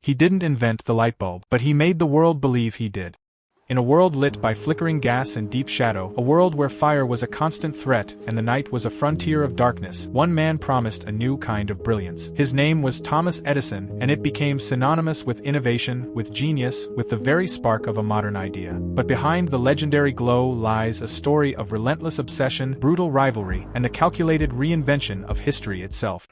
He didn't invent the light bulb, but he made the world believe he did. In a world lit by flickering gas and deep shadow, a world where fire was a constant threat and the night was a frontier of darkness, one man promised a new kind of brilliance. His name was Thomas Edison, and it became synonymous with innovation, with genius, with the very spark of a modern idea. But behind the legendary glow lies a story of relentless obsession, brutal rivalry, and the calculated reinvention of history itself.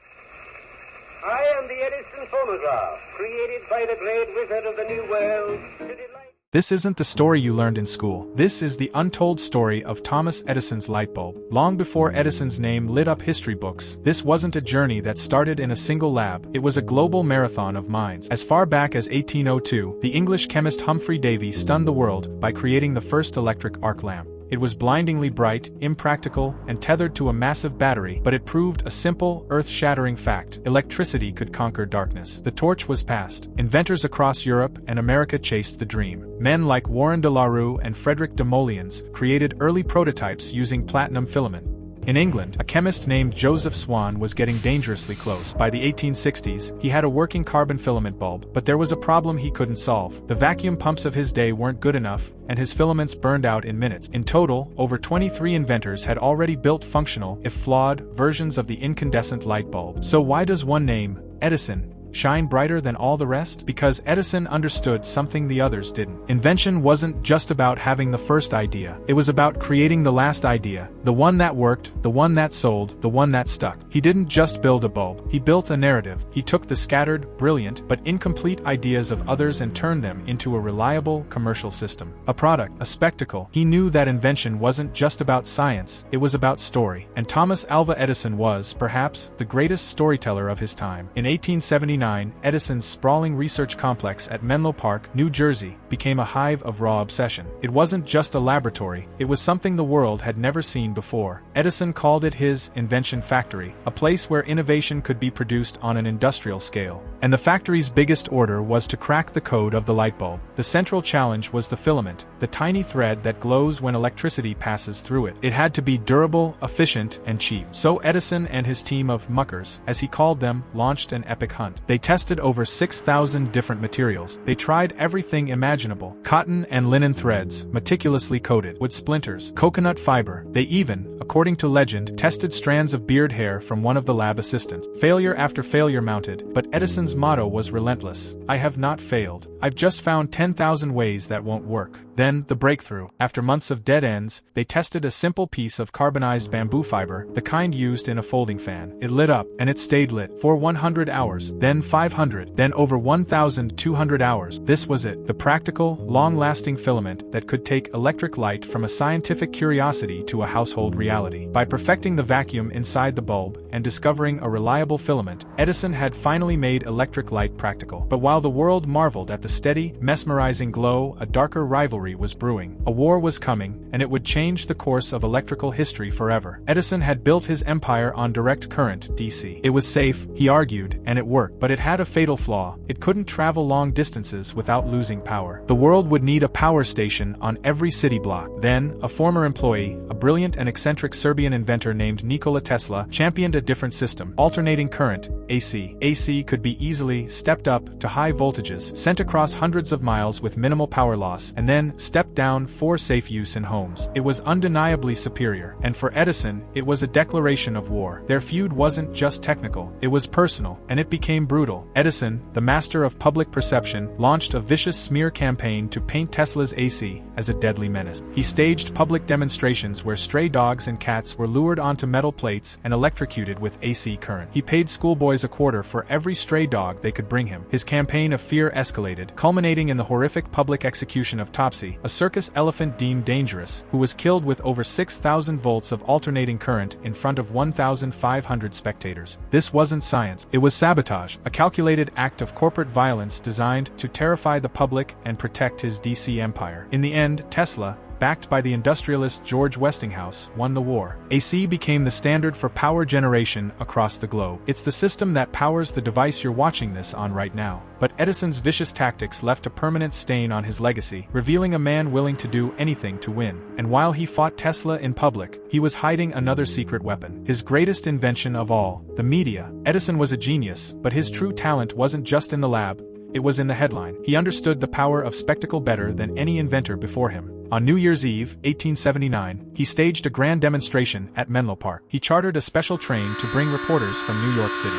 I am the Edison phonograph, created by the great wizard of the New World to delight. This isn't the story you learned in school. This is the untold story of Thomas Edison's light bulb. Long before Edison's name lit up history books, this wasn't a journey that started in a single lab. It was a global marathon of minds. As far back as 1802, the English chemist Humphrey Davy stunned the world by creating the first electric arc lamp. It was blindingly bright, impractical, and tethered to a massive battery, but it proved a simple, earth-shattering fact: electricity could conquer darkness. The torch was passed. Inventors across Europe and America chased the dream. Men like Warren de la Rue and Frederick de Moliens created early prototypes using platinum filament. In England, a chemist named Joseph Swan was getting dangerously close. By the 1860s, he had a working carbon filament bulb, but there was a problem he couldn't solve. The vacuum pumps of his day weren't good enough, and his filaments burned out in minutes. In total, over 23 inventors had already built functional, if flawed, versions of the incandescent light bulb. So why does one name, Edison, shine brighter than all the rest? Because Edison understood something the others didn't. Invention wasn't just about having the first idea. It was about creating the last idea, the one that worked, the one that sold, the one that stuck. He didn't just build a bulb, he built a narrative. He took the scattered, brilliant, but incomplete ideas of others and turned them into a reliable commercial system. A product, a spectacle. He knew that invention wasn't just about science, it was about story. And Thomas Alva Edison was, perhaps, the greatest storyteller of his time. In 1879, Edison's sprawling research complex at Menlo Park, New Jersey, became a hive of raw obsession. It wasn't just a laboratory, it was something the world had never seen before. Edison called it his invention factory, a place where innovation could be produced on an industrial scale. And the factory's biggest order was to crack the code of the light bulb. The central challenge was the filament, the tiny thread that glows when electricity passes through it. It had to be durable, efficient, and cheap. So Edison and his team of muckers, as he called them, launched an epic hunt. They tested over 6,000 different materials. They tried everything imaginable: cotton and linen threads, meticulously coated, wood splinters, coconut fiber. They even, according to legend, tested strands of beard hair from one of the lab assistants. Failure after failure mounted, but Edison's motto was relentless. I have not failed. I've just found 10,000 ways that won't work. Then, the breakthrough. After months of dead ends, they tested a simple piece of carbonized bamboo fiber, the kind used in a folding fan. It lit up, and it stayed lit for 100 hours, then 500, then over 1,200 hours. This was it, the practical, long-lasting filament that could take electric light from a scientific curiosity to a household reality. By perfecting the vacuum inside the bulb and discovering a reliable filament, Edison had finally made electric light practical. But while the world marveled at the steady, mesmerizing glow, a darker rivalry was brewing. A war was coming, and it would change the course of electrical history forever. Edison had built his empire on direct current, DC. It was safe, he argued, and it worked, but it had a fatal flaw: it couldn't travel long distances without losing power. The world would need a power station on every city block. Then, a former employee, a brilliant and eccentric Serbian inventor named Nikola Tesla, championed a different system: alternating current, AC. AC could be easily stepped up to high voltages, sent across hundreds of miles with minimal power loss, and then stepped down for safe use in homes. It was undeniably superior, and for Edison, it was a declaration of war. Their feud wasn't just technical, it was personal, and it became brutal. Edison, the master of public perception, launched a vicious smear campaign to paint Tesla's AC as a deadly menace. He staged public demonstrations where stray dogs and cats were lured onto metal plates and electrocuted with AC current. He paid schoolboys a quarter for every stray dog they could bring him. His campaign of fear escalated, culminating in the horrific public execution of Topsy, a circus elephant deemed dangerous, who was killed with over 6,000 volts of alternating current in front of 1,500 spectators. This wasn't science, it was sabotage, a calculated act of corporate violence designed to terrify the public and protect his DC empire. In the end, Tesla, backed by the industrialist George Westinghouse, won the war. AC became the standard for power generation across the globe. It's the system that powers the device you're watching this on right now. But Edison's vicious tactics left a permanent stain on his legacy, revealing a man willing to do anything to win. And while he fought Tesla in public, he was hiding another secret weapon: his greatest invention of all, the media. Edison was a genius, but his true talent wasn't just in the lab. it was in the headline. He understood the power of spectacle better than any inventor before him. On New Year's Eve, 1879, he staged a grand demonstration at Menlo Park. He chartered a special train to bring reporters from New York City.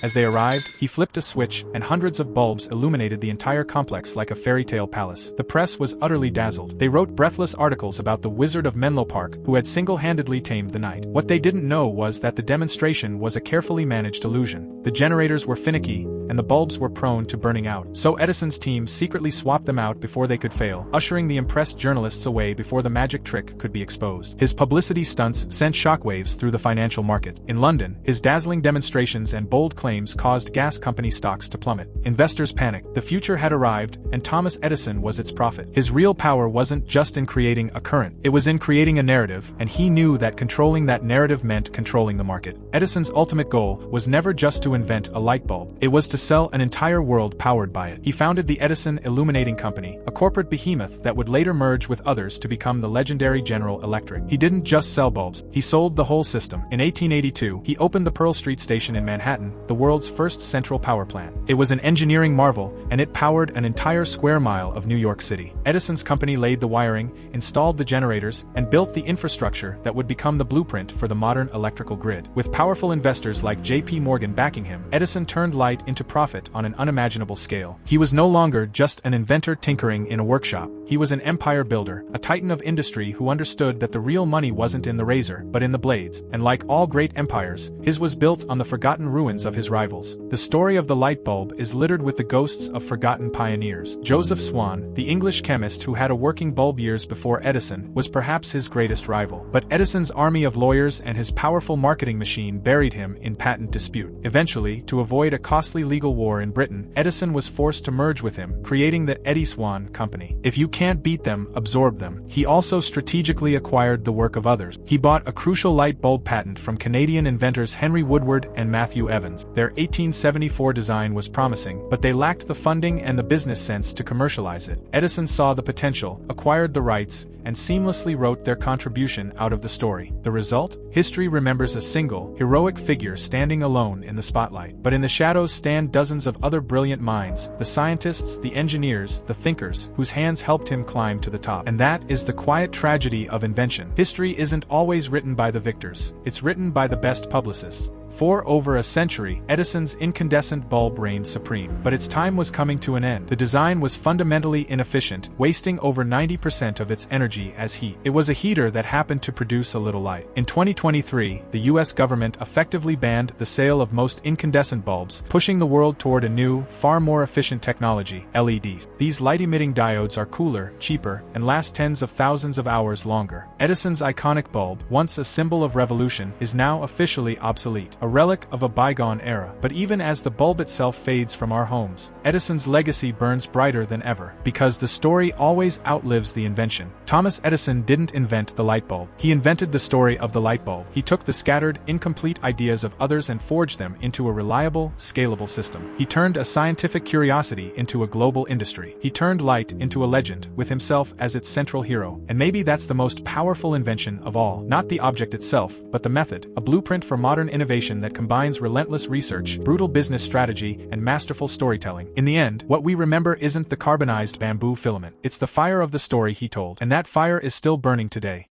As they arrived, he flipped a switch, and hundreds of bulbs illuminated the entire complex like a fairy tale palace. The press was utterly dazzled. They wrote breathless articles about the Wizard of Menlo Park, who had single-handedly tamed the night. What they didn't know was that the demonstration was a carefully managed illusion. The generators were finicky, and the bulbs were prone to burning out. So Edison's team secretly swapped them out before they could fail, ushering the impressed journalists away before the magic trick could be exposed. His publicity stunts sent shockwaves through the financial market. In London, his dazzling demonstrations and bold claims caused gas company stocks to plummet. Investors panicked. The future had arrived, and Thomas Edison was its prophet. His real power wasn't just in creating a current. It was in creating a narrative, and he knew that controlling that narrative meant controlling the market. Edison's ultimate goal was never just to invent a light bulb. It was to sell an entire world powered by it. He founded the Edison Illuminating Company, a corporate behemoth that would later merge with others to become the legendary General Electric. He didn't just sell bulbs, he sold the whole system. In 1882, he opened the Pearl Street Station in Manhattan, the world's first central power plant. It was an engineering marvel, and it powered an entire square mile of New York City. Edison's company laid the wiring, installed the generators, and built the infrastructure that would become the blueprint for the modern electrical grid. With powerful investors like J.P. Morgan backing him, Edison turned light into profit on an unimaginable scale. He was no longer just an inventor tinkering in a workshop. He was an empire builder, a titan of industry who understood that the real money wasn't in the razor, but in the blades. And like all great empires, his was built on the forgotten ruins of his rivals. The story of the light bulb is littered with the ghosts of forgotten pioneers. Joseph Swan, the English chemist who had a working bulb years before Edison, was perhaps his greatest rival. But Edison's army of lawyers and his powerful marketing machine buried him in patent dispute. Eventually, to avoid a costly legal war in Britain, Edison was forced to merge with him, creating the Edison Company. If you can't beat them, absorb them. He also strategically acquired the work of others. He bought a crucial light bulb patent from Canadian inventors Henry Woodward and Matthew Evans. Their 1874 design was promising, but they lacked the funding and the business sense to commercialize it. Edison saw the potential, acquired the rights, and seamlessly wrote their contribution out of the story. The result? History remembers a single, heroic figure standing alone in the spotlight. But in the shadows stand dozens of other brilliant minds, the scientists, the engineers, the thinkers, whose hands helped him climb to the top. And that is the quiet tragedy of invention. History isn't always written by the victors. It's written by the best publicists. For over a century, Edison's incandescent bulb reigned supreme. But its time was coming to an end. The design was fundamentally inefficient, wasting over 90% of its energy as heat. It was a heater that happened to produce a little light. In 2023, the US government effectively banned the sale of most incandescent bulbs, pushing the world toward a new, far more efficient technology, LEDs. These light-emitting diodes are cooler, cheaper, and last tens of thousands of hours longer. Edison's iconic bulb, once a symbol of revolution, is now officially obsolete. A relic of a bygone era. But even as the bulb itself fades from our homes, Edison's legacy burns brighter than ever, because the story always outlives the invention. Thomas Edison didn't invent the light bulb. He invented the story of the light bulb. He took the scattered, incomplete ideas of others and forged them into a reliable, scalable system. He turned a scientific curiosity into a global industry. He turned light into a legend, with himself as its central hero. And maybe that's the most powerful invention of all. Not the object itself, but the method, a blueprint for modern innovation that combines relentless research, brutal business strategy, and masterful storytelling. In the end, what we remember isn't the carbonized bamboo filament. It's the fire of the story he told. And that fire is still burning today.